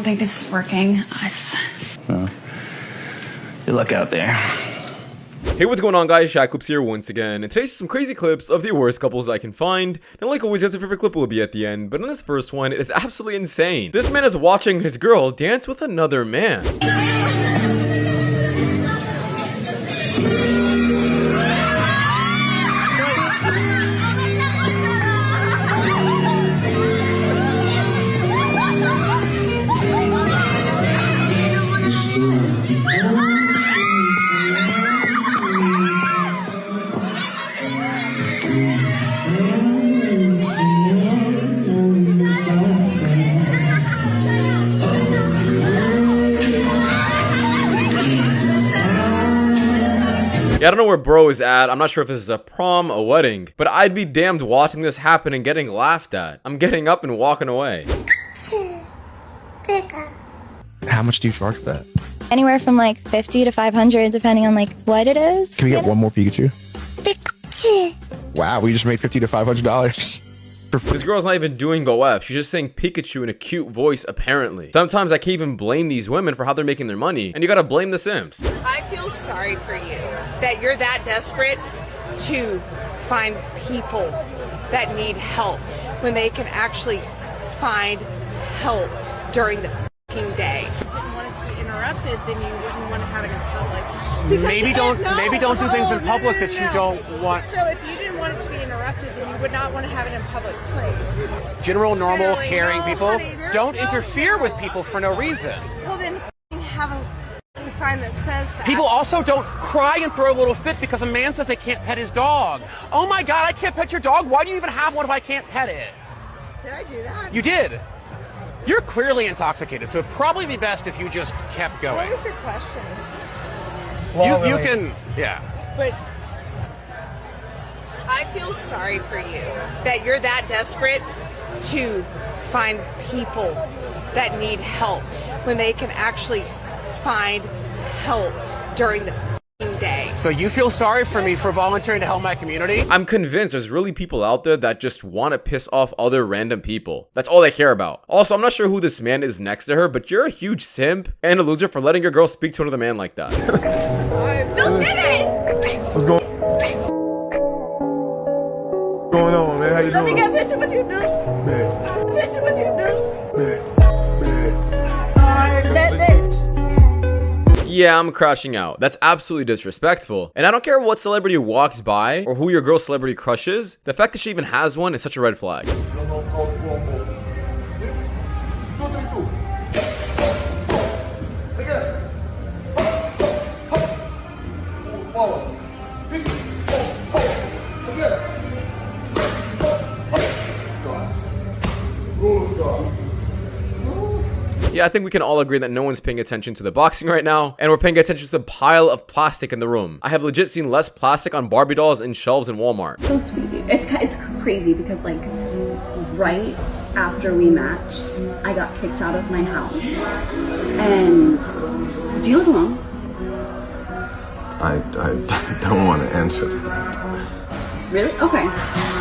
think this is working. Well, good luck out there. Hey, what's going on, guys? Shak-Clips here once again, and today's some crazy clips of the worst couples I can find. And like always, your favorite clip will be at the end, but in this first one, it is absolutely insane. This man is watching his girl dance with another man. Yeah, I don't know where bro is at. I'm not sure if this is a prom, a wedding, but I'd be damned watching this happen and getting laughed at. I'm getting up and walking away. How much do you charge for that? Anywhere from like 50 to 500, depending on like what it is. Can we get one more Pikachu? Wow, we just made $50 to $500. This girl's not even doing OF. She's just saying Pikachu in a cute voice, apparently. Sometimes I can't even blame these women for how they're making their money, and you gotta blame the simps. I feel sorry for you that you're that desperate to find people that need help when they can actually find help during the fucking day. If you didn't want it to be interrupted, then you wouldn't want to have it in public. Maybe don't do things in public that you don't want. So if you didn't want it to be interrupted, then you would not want to have it in public place. General, normal, Really? caring No, people honey, don't no interfere with rules. people for no reason. Well, then have a sign that says that. People also don't cry and throw a little fit because a man says they can't pet his dog. Oh my God, I can't pet your dog. Why do you even have one if I can't pet it? Did I do that? You did. You're clearly intoxicated, so it'd probably be best if you just kept going. What was your question? You can, yeah. But I feel sorry for you that you're that desperate to find people that need help when they can actually find help during the f***ing day. So you feel sorry for me for volunteering to help my community? I'm convinced there's really people out there that just want to piss off other random people. That's all they care about. Also, I'm not sure who this man is next to her, but you're a huge simp and a loser for letting your girl speak to another man like that. Don't get it! What's going on, man? How you doing? Let me get a picture what you do. Man, Picture what you do. man. Yeah, I'm crashing out. That's absolutely disrespectful. And I don't care what celebrity walks by or who your girl's celebrity crush is. The fact that she even has one is such a red flag. Yeah, I think we can all agree that no one's paying attention to the boxing right now, and we're paying attention to the pile of plastic in the room. I have legit seen less plastic on Barbie dolls in shelves in Walmart. So sweet. It's crazy because like right after we matched, I got kicked out of my house. And do you live alone? I don't want to answer that. Really? Okay.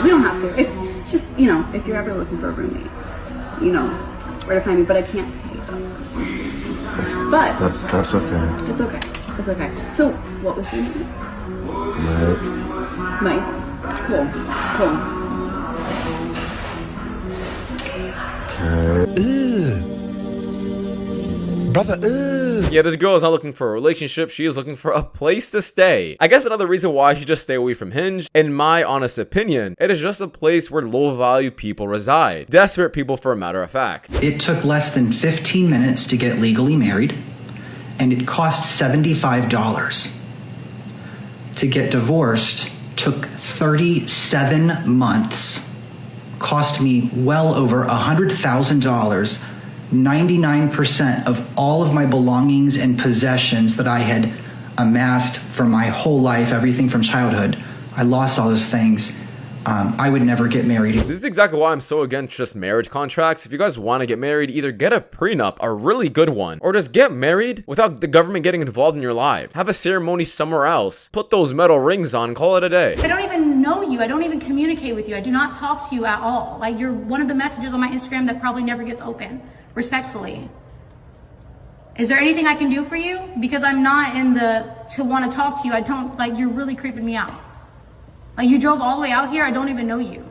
We don't have to. It's just, you know, if you're ever looking for a roommate, you know where to find me, but I can't pay, so that's fine. But That's okay. it's okay. It's okay. So what was your name? Mike. Mike. Cool. Okay. Brother, Yeah, this girl is not looking for a relationship, she is looking for a place to stay. I guess another reason why she just stay away from Hinge, in my honest opinion, it is just a place where low value people reside. Desperate people, for a matter of fact. It took less than 15 minutes to get legally married, and it cost $75. To get divorced took 37 months, cost me well over $100,000, 99% of all of my belongings and possessions that I had amassed for my whole life, everything from childhood. I lost all those things. I would never get married. This is exactly why I'm so against just marriage contracts. If you guys want to get married, either get a prenup, a really good one, or just get married without the government getting involved in your life. Have a ceremony somewhere else. Put those metal rings on, call it a day. I don't even know you. I don't even communicate with you. I do not talk to you at all. Like, you're one of the messages on my Instagram that probably never gets open, respectfully. Is there anything I can do for you? Because I'm not in the to want to talk to you. I don't, like, you're really creeping me out. Like, you drove all the way out here. I don't even know you.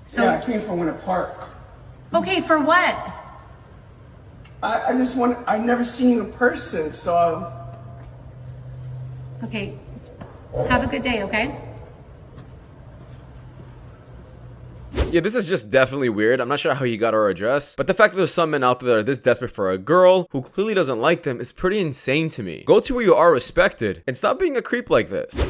So yeah, I came from Winter Park. Okay, for what? I just want, I've never seen you in person, so. Okay, have a good day, okay? Yeah, this is just definitely weird. I'm not sure how he got our address, but the fact that there's some men out there that are this desperate for a girl who clearly doesn't like them is pretty insane to me. Go to where you are respected and stop being a creep like this.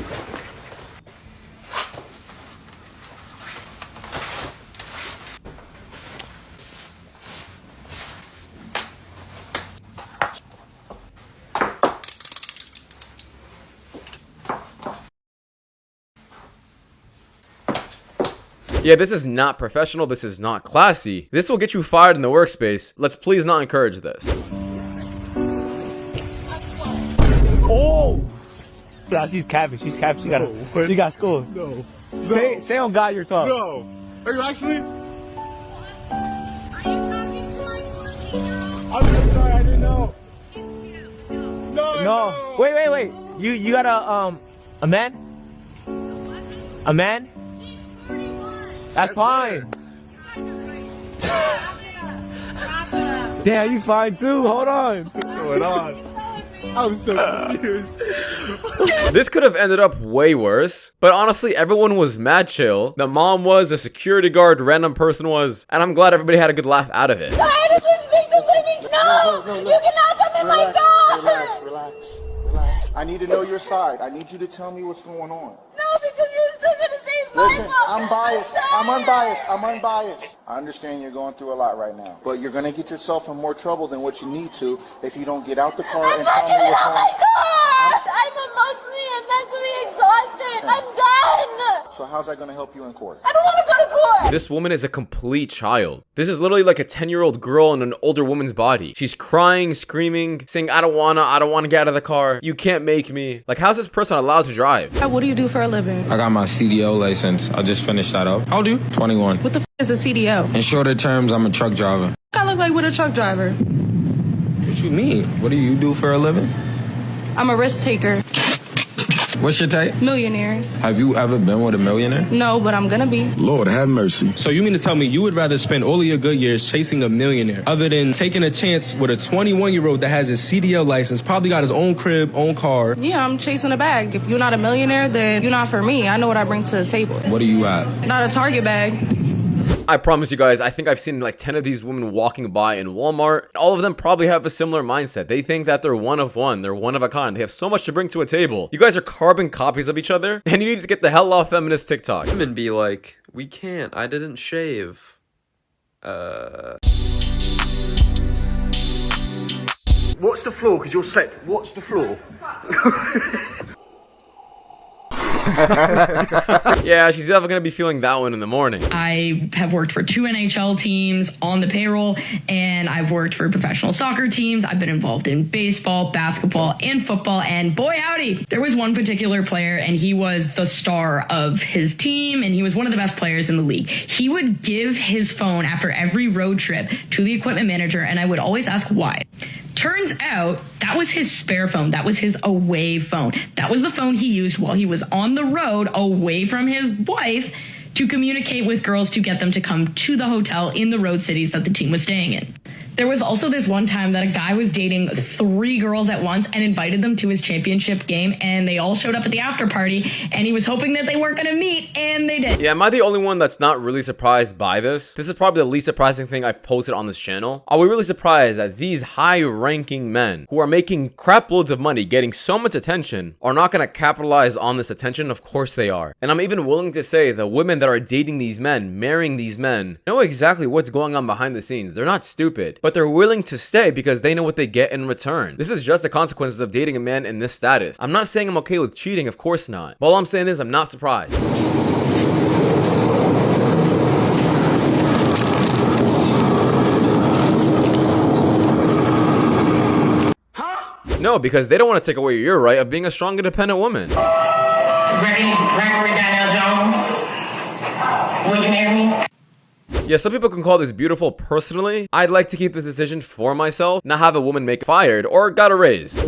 Yeah, this is not professional. This is not classy. This will get you fired in the workspace. Let's please not encourage this. Oh! Nah, she's capping. She's capping. She got school. No. Say on God you're talking. No. Are you actually? I'm so sorry. I didn't know. No. Wait. You got a man? A man? That's fine. Damn, you fine too. Hold on. What's going on? I'm so confused. This could have ended up way worse, but honestly, everyone was mad chill. The mom was, the security guard, random person was, and I'm glad everybody had a good laugh out of it. Tired of this victim blaming. No, you cannot come in my car. Relax. I need to know your side. I need you to tell me what's going on. No, because you're still gonna say it's my Listen, fault. I'm biased. I'm unbiased. I understand you're going through a lot right now, but you're gonna get yourself in more trouble than what you need to if you don't get out the car I'm and not tell me getting what's out going my car. I'm emotionally and mentally exhausted. I'm done. So how's that gonna help you in court? I don't want to go to court. This woman is a complete child. This is literally like a 10-year-old girl in an older woman's body. She's crying, screaming, saying, I don't wanna get out of the car. You can't make me. Like, how's this person allowed to drive? What do you do for a living? I got my CDO license. I just finished that up. How old are you? 21. What the f is a CDO? In shorter terms, I'm a truck driver. I look like with a truck driver. What you mean? What do you do for a living? I'm a risk taker. What's your type? Millionaires. Have you ever been with a millionaire? No, but I'm gonna be. Lord have mercy. So you mean to tell me you would rather spend all of your good years chasing a millionaire other than taking a chance with a 21-year-old that has his CDL license, probably got his own crib, own car? Yeah, I'm chasing a bag. If you're not a millionaire, then you're not for me. I know what I bring to the table. What do you have? Not a Target bag. I promise you guys, I think I've seen like 10 of these women walking by in Walmart. All of them probably have a similar mindset. They think that they're one of one. They're one of a kind. They have so much to bring to a table. You guys are carbon copies of each other, and you need to get the hell off feminist TikTok. Women be like, we can't. I didn't shave. Watch the floor, because you'll slip. Watch the floor. Yeah, she's definitely gonna be feeling that one in the morning. I have worked for 2 NHL teams on the payroll, and I've worked for professional soccer teams. I've been involved in baseball, basketball, and football, and boy howdy, there was one particular player, and he was the star of his team, and he was one of the best players in the league. He would give his phone after every road trip to the equipment manager, and I would always ask why. Turns out that was his spare phone. That was his away phone. That was the phone he used while he was on the road away from his wife to communicate with girls to get them to come to the hotel in the road cities that the team was staying in. There was also this one time that a guy was dating 3 girls at once and invited them to his championship game, and they all showed up at the after party, and he was hoping that they weren't going to meet, and they did. Yeah, am I the only one that's not really surprised by this? This is probably the least surprising thing I've posted on this channel. Are we really surprised that these high-ranking men who are making crap loads of money, getting so much attention, are not going to capitalize on this attention? Of course they are. And I'm even willing to say the women that are dating these men, marrying these men, know exactly what's going on behind the scenes. They're not stupid, but they're willing to stay because they know what they get in return. This is just the consequences of dating a man in this status. I'm not saying I'm okay with cheating, of course not. But all I'm saying is I'm not surprised. No, because they don't want to take away your right of being a strong, independent woman. Gregory Daniel Jones, will you marry me? Yeah, some people can call this beautiful. Personally, I'd like to keep this decision for myself, not have a woman make fired or got a raise.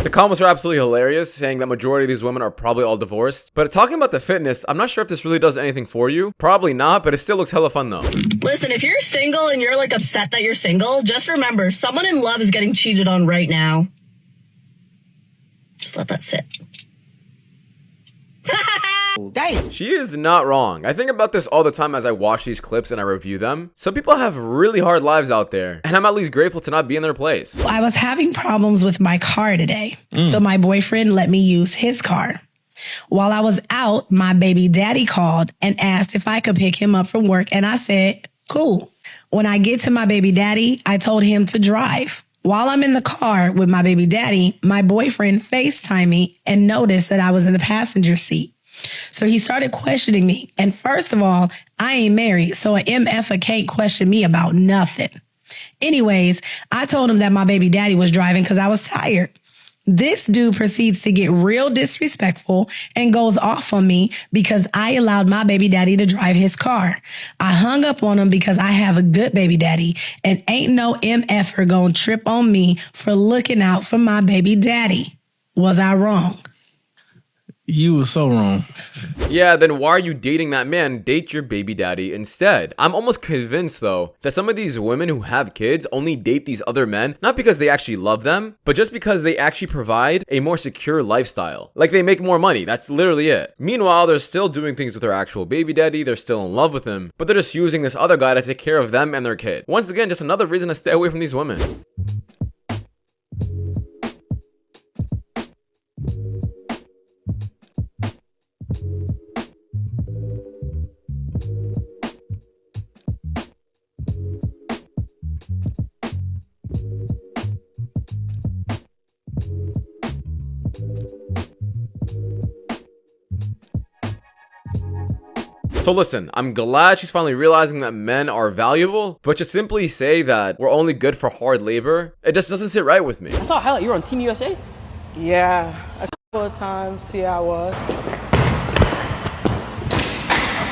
The comments are absolutely hilarious, saying that majority of these women are probably all divorced. But talking about the fitness, I'm not sure if this really does anything for you. Probably not, but it still looks hella fun though. Listen, if you're single and you're like upset that you're single, just remember, someone in love is getting cheated on right now. Just let that sit. Dang. She is not wrong. I think about this all the time as I watch these clips and I review them. Some people have really hard lives out there, and I'm at least grateful to not be in their place. I was having problems with my car today, so my boyfriend let me use his car. While I was out, my baby daddy called and asked if I could pick him up from work, and I said, cool. When I get to my baby daddy, I told him to drive. While I'm in the car with my baby daddy, my boyfriend FaceTimed me and noticed that I was in the passenger seat. So he started questioning me. And first of all, I ain't married, so an MF can't question me about nothing. Anyways, I told him that my baby daddy was driving because I was tired. This dude proceeds to get real disrespectful and goes off on me because I allowed my baby daddy to drive his car. I hung up on him because I have a good baby daddy and ain't no MFer gonna trip on me for looking out for my baby daddy. Was I wrong? You were so wrong. Yeah, then why are you dating that man? Date your baby daddy instead. I'm almost convinced though that some of these women who have kids only date these other men not because they actually love them, but just because they actually provide a more secure lifestyle. Like they make more money, that's literally it. Meanwhile, they're still doing things with their actual baby daddy, they're still in love with him, but they're just using this other guy to take care of them and their kid. Once again, just another reason to stay away from these women. So listen, I'm glad she's finally realizing that men are valuable, but to simply say that we're only good for hard labor, it just doesn't sit right with me. I saw a highlight, you were on Team USA? Yeah, a couple of times, yeah, I was.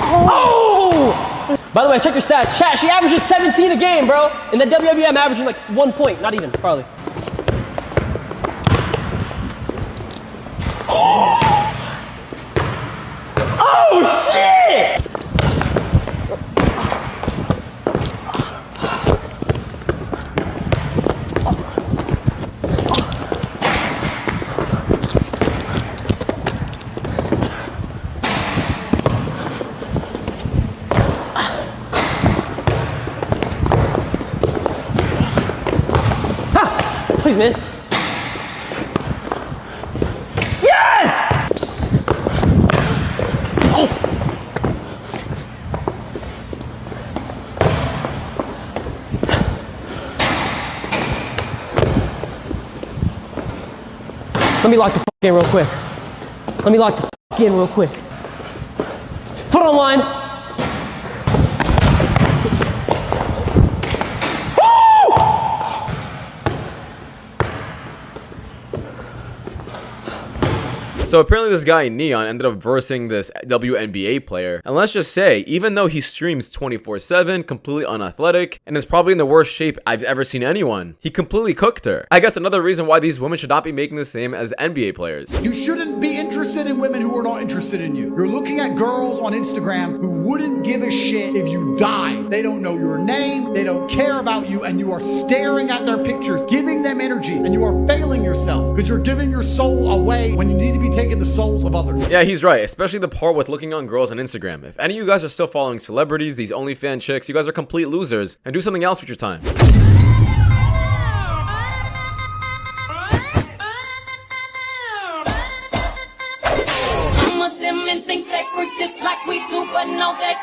Oh! By the way, check your stats. Chat, she averages 17 a game, bro. In the WWE, I'm averaging like 1 point, not even, probably. Oh, shit! Please, miss. Yes! Oh. Let me lock the in real quick. Let me lock the in real quick. Foot on line. So apparently this guy Neon ended up versing this WNBA player, and let's just say, even though he streams 24/7, completely unathletic, and is probably in the worst shape I've ever seen anyone, he completely cooked her. I guess another reason why these women should not be making the same as NBA players. You shouldn't be interested in women who are not interested in you. You're looking at girls on Instagram who wouldn't give a shit if you died. They don't know your name, they don't care about you, and you are staring at their pictures, giving them energy, and you are failing yourself because you're giving your soul away when you need to be taking the souls of others. Yeah, he's right, especially the part with looking on girls on Instagram. If any of you guys are still following celebrities, these OnlyFans chicks, you guys are complete losers, and do something else with your time. Some of them men think they freak just like we do, but no, they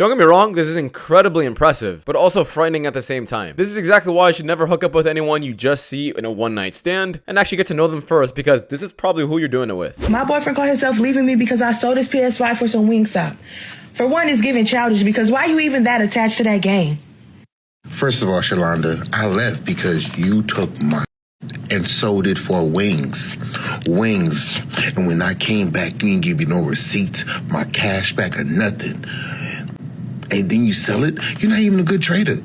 Don't get me wrong, this is incredibly impressive, but also frightening at the same time. This is exactly why you should never hook up with anyone you just see in a one-night stand, and actually get to know them first, because this is probably who you're doing it with. My boyfriend called himself leaving me because I sold his PS5 for some Wingstop. For one, it's giving childish, because why you even that attached to that game? First of all, Shalonda, I left because you took my and sold it for wings. And when I came back, you didn't give me no receipts, my cash back or nothing. And then you sell it? You're not even a good trader.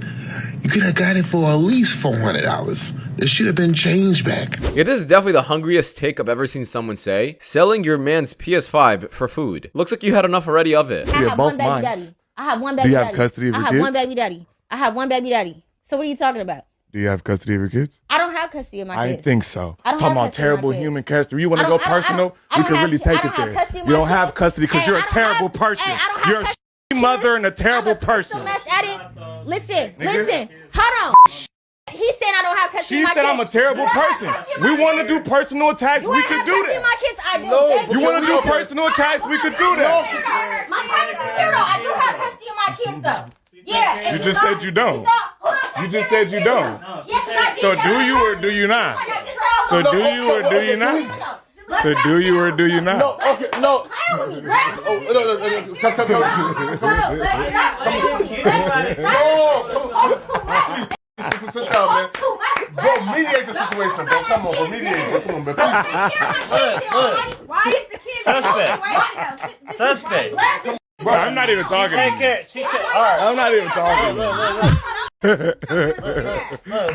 You could have got it for at least $400. It should have been changed back. Yeah, this is definitely the hungriest take I've ever seen someone say. Selling your man's PS5 for food. Looks like you had enough already of it. I have one baby daddy. I have one baby daddy. Do you have custody of your kids? I have one baby daddy. I have one baby daddy. So what are you talking about? Do you have custody of your kids? I don't have custody of my kids. I didn't think so. I don't Talking have about custody of my terrible kids. human custody. You want to go personal? We can really take it there. You don't have custody because you're a terrible person. You're a shitty mother and a terrible person. Listen. Hold on. He's saying I don't have custody She of my said kids. I'm a terrible person. We want to do personal attacks. We can do that. My kids, I do. No, you want to do personal attacks? We could do that. My parents is zero. I do have custody of my kids though. Yeah. You just said you don't. You just said you don't. So do you or do you not? So do you or do you not? So do you or do you not? No, okay, no. Come sit down, man. Bro, mediate the situation, bro. Come on, bro. Mediate, bro. Come on, man. Why is the kid Suspect. Bro, I'm not even talking. Take care. Alright. I'm not even talking.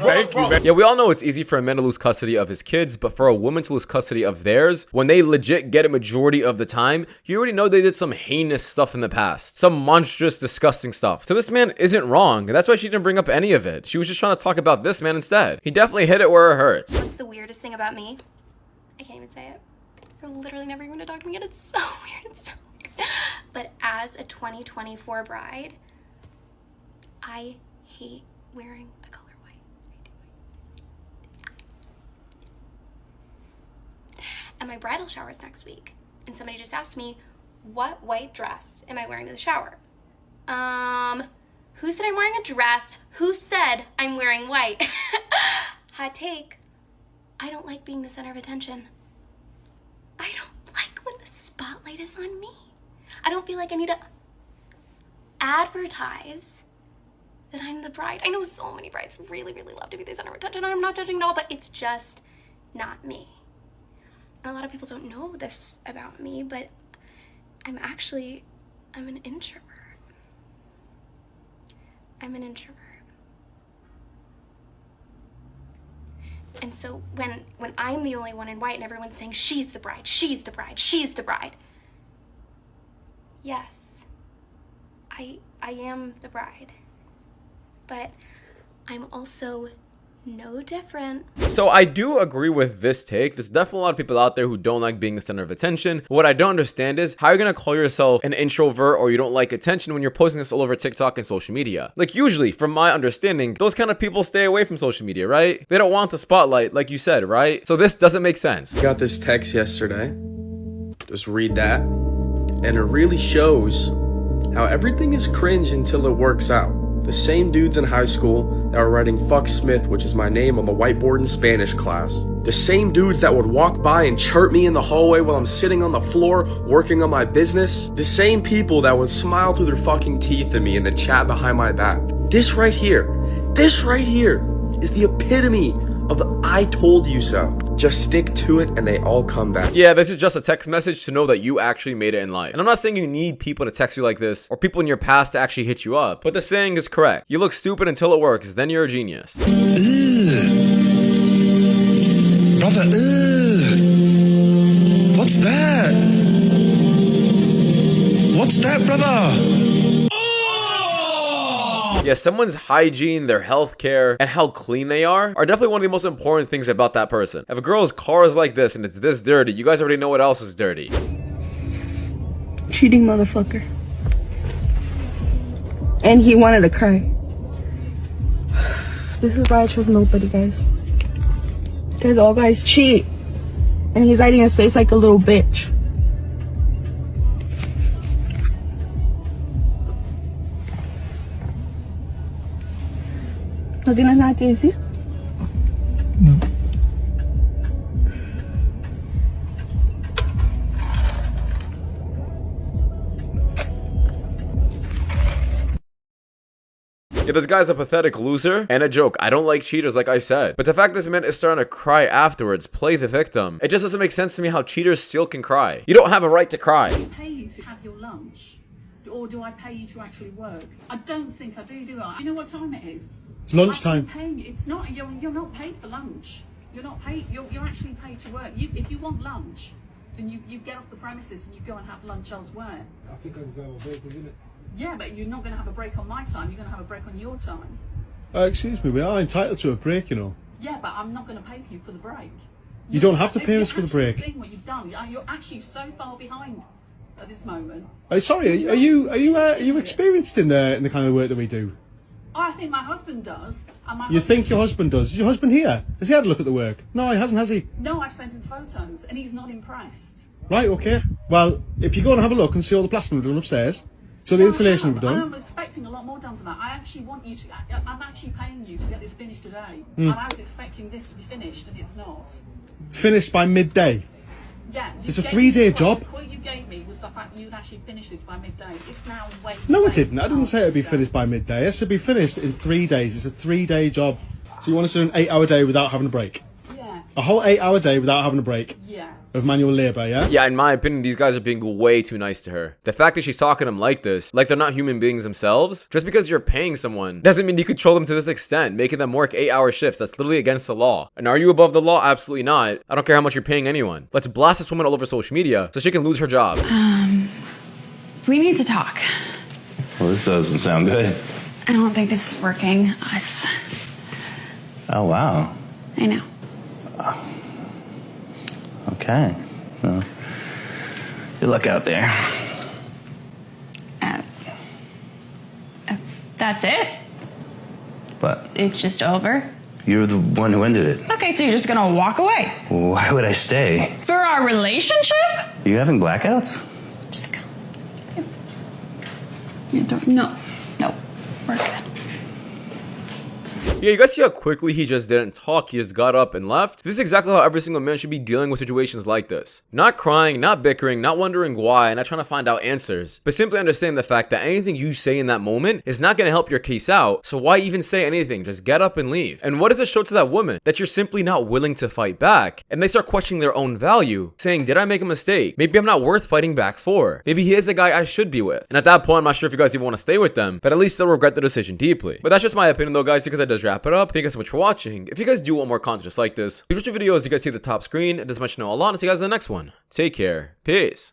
Thank you, man. Yeah, we all know it's easy for a man to lose custody of his kids, but for a woman to lose custody of theirs, when they legit get it majority of the time, you already know they did some heinous stuff in the past. Some monstrous, disgusting stuff. So this man isn't wrong, and that's why she didn't bring up any of it. She was just trying to talk about this man instead. He definitely hit it where it hurts. What's the weirdest thing about me? I can't even say it. They're literally never going to talk to me, and it's so weird. It's so weird. But as a 2024 bride, I hate wearing the color white. And my bridal shower is next week. And somebody just asked me, what white dress am I wearing to the shower? Who said I'm wearing a dress? Who said I'm wearing white? Hot take. I don't like being the center of attention. I don't like when the spotlight is on me. I don't feel like I need to advertise that I'm the bride. I know so many brides really, really love to be the center of attention. I'm not judging at all, but it's just not me. And a lot of people don't know this about me, but I'm an introvert. I'm an introvert. And so when I'm the only one in white and everyone's saying, she's the bride, she's the bride, she's the bride. Yes, I am the bride. But I'm also no different. So I do agree with this take. There's definitely a lot of people out there who don't like being the center of attention. What I don't understand is how you're gonna call yourself an introvert or you don't like attention when you're posting this all over TikTok and social media. Like usually, from my understanding, those kind of people stay away from social media, right? They don't want the spotlight, like you said, right? So this doesn't make sense. Got this text yesterday. Just read that. And it really shows how everything is cringe until it works out. The same dudes in high school that were writing "fuck Smith," which is my name, on the whiteboard in Spanish class. The same dudes that would walk by and chirp me in the hallway while I'm sitting on the floor working on my business. The same people that would smile through their fucking teeth at me in the chat behind my back. This right here is the epitome of the "I told you so." Just stick to it and they all come back. Yeah, this is just a text message to know that you actually made it in life. And I'm not saying you need people to text you like this or people in your past to actually hit you up, but the saying is correct. You look stupid until it works, then you're a genius. Brother, what's that? What's that, brother? Yeah, someone's hygiene, their health care, and how clean they are definitely one of the most important things about that person. If a girl's car is like this and it's this dirty, you guys already know what else is dirty. Cheating motherfucker. And he wanted to cry. This is why I trust nobody, guys. Because all guys cheat. And he's hiding his face like a little bitch. ¿No tienes nada que decir? Yeah, this guy's a pathetic loser and a joke. I don't like cheaters, like I said. But the fact this man is starting to cry afterwards, play the victim, it just doesn't make sense to me how cheaters still can cry. You don't have a right to cry. Do I pay you to have your lunch? Or do I pay you to actually work? I don't think I do I? You know what time it is? It's lunchtime. It's not, you're not paid for lunch. You're not paid, you're actually paid to work. If you want lunch, then you get off the premises and you go and have lunch elsewhere. I think I deserve a break, isn't it? Yeah, but you're not going to have a break on my time. You're going to have a break on your time. Excuse me, we are entitled to a break, you know. Yeah, but I'm not going to pay you for the break. You don't have to pay us for the break. Seeing what you've done, you're actually so far behind at this moment. Sorry, are you experienced in the kind of work that we do? I think my husband does. And You think your husband does? Is your husband here? Has he had a look at the work? No, he hasn't, has he? No, I've sent him photos, and he's not impressed. Right, okay. Well, if you go and have a look and see all the plastering we've done upstairs, so the installation we've done. I'm expecting a lot more done for that. I actually want you to. I'm actually paying you to get this finished today, Mm. and I was expecting this to be finished, and it's not. Finished by midday. Yeah, It's a 3-day job. The quote you gave me was the fact that you'd actually finish this by midday. It's now way. No, it didn't. I didn't say it'd be finished by midday. It should be finished in 3 days. It's a 3-day job. So you want us to do an 8-hour day without having a break? Yeah. A whole 8-hour day without having a break? Yeah. Of manual labour, yeah? Yeah, in my opinion, these guys are being way too nice to her. The fact that she's talking to them like this, like they're not human beings themselves, just because you're paying someone, doesn't mean you control them to this extent, making them work 8-hour shifts. That's literally against the law. And are you above the law? Absolutely not. I don't care how much you're paying anyone. Let's blast this woman all over social media so she can lose her job. We need to talk. Well, this doesn't sound good. I don't think this is working. Us. Oh, wow. I know. Okay. Well, good luck out there. That's it? But It's just over? you're the one who ended it. Okay, so you're just gonna walk away? Why would I stay? For our relationship? Are you having blackouts? Just go. Yeah, don't. No. No. We're good. Yeah, you guys see how quickly he just didn't talk, he just got up and left? This is exactly how every single man should be dealing with situations like this. Not crying, not bickering, not wondering why, not trying to find out answers, but simply understanding the fact that anything you say in that moment is not going to help your case out, so why even say anything? Just get up and leave. And what does it show to that woman? That you're simply not willing to fight back, and they start questioning their own value, saying, did I make a mistake? Maybe I'm not worth fighting back for. Maybe he is the guy I should be with. And at that point, I'm not sure if you guys even want to stay with them, but at least they'll regret the decision deeply. But that's just my opinion though, guys, because that does wrap it up. Thank you guys so much for watching. If you guys do want more content just like this, leave your videos you guys see at the top screen. It does much know a lot. And see you guys in the next one. Take care. Peace.